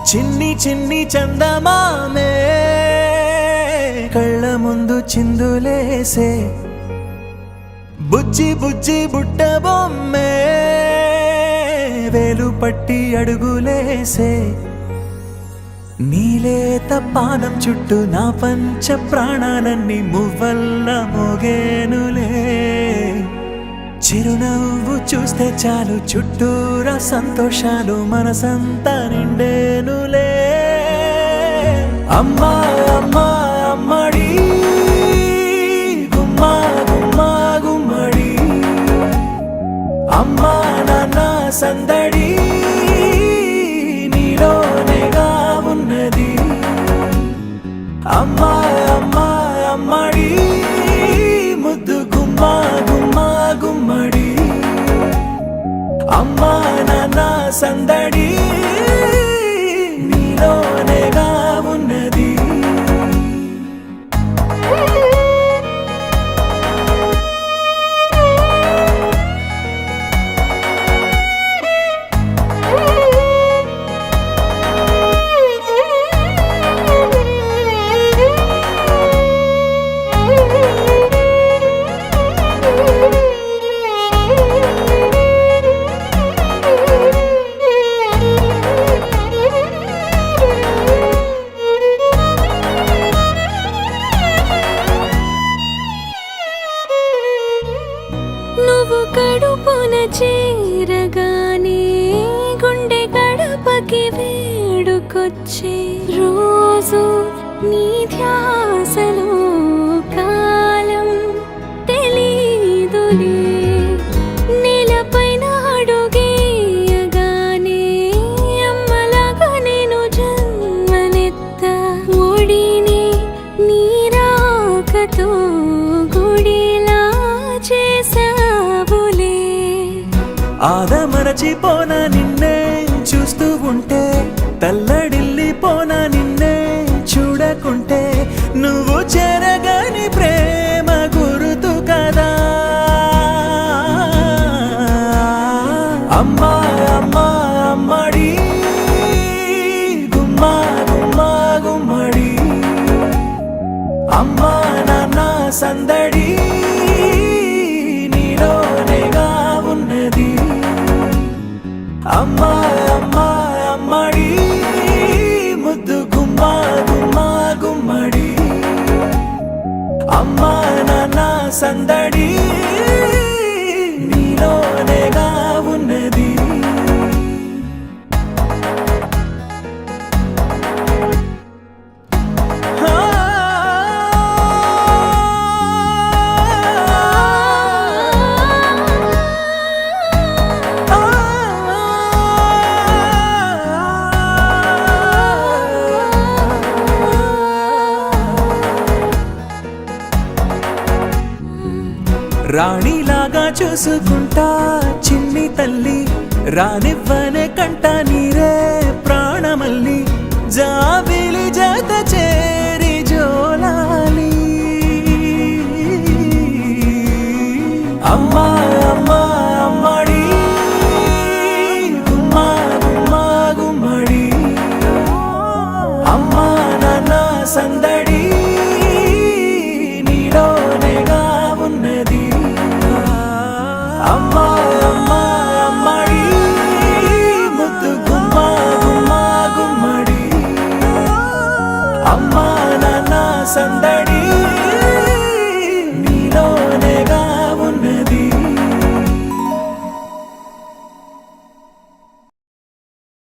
చిన్ని చిన్ని చందమామే కళ్ళ ముందు చిందులేసే బుజ్జి బుజ్జి బుట్ట బొమ్మే వేలు పట్టి అడుగులేసే నీలేత పానం చుట్టూ నా పంచ ప్రాణాలన్నీ మువ్వల్ల మోగేనులే చిరునవ్వు చూస్తే చాలు చుట్టూరా సంతోషాలు మనసంతా నిండేనులే అమ్మా అమ్మా అమ్మడి గుమ్మా గుమ్మా గుమ్మడి అమ్మా నాన్న సందడి నీలోనేగా ఉన్నది అమ్మా అమ్మా అమ్మడి ముద్దు గుమ్మా గుమ్మా గుమ్మడి అమ్మా నాన్న సందడి నీలోనేగా ఉన్నది నువ్వు కడుపున చేరగానే గుండె గడపకి వేడుకొచ్చే రోజు నీ ధ్యాసలో కాలం తెలీదులే నేలపైన అడుగేయగానే అమ్మలాగా నేను జన్మనెత్త ఒడిని నీ రాకతో గుడిలా చేసావులే ఆదమరచిపోనా నిన్నే చూస్తూ ఉంటే తల్లడిల్లిపోనా నిన్నే చూడకుంటే నువ్వు చెరగని ప్రేమ గురుతు కదా అమ్మా అమ్మా అమ్మడి గుమ్మా గుమ్మా గుమ్మడి అమ్మా నాన్న సందడి నీలోనేగా ఉన్నది అమ్మా అమ్మా అమ్మడి ముద్దు గుమ్మా గుమ్మా గుమ్మడి అమ్మా నాన్న సందడి నీలోనేగా ఉన్నది రాణిలాగా చూసుకుంటా చిన్ని తల్లి రానివ్వనే కంట నీరే ప్రాణమల్లి జాబిలి జత చేరి జోలాలి అమ్మా అమ్మా అమ్మడి గుమ్మా గుమ్మా గుమ్మడి అమ్మా నాన్న సందడి నీలోనేగా ఉన్నది అమ్మా అమ్మా అమ్మడి ముద్దు గుమ్మా గుమ్మా గుమ్మడి అమ్మా నాన్న సందడి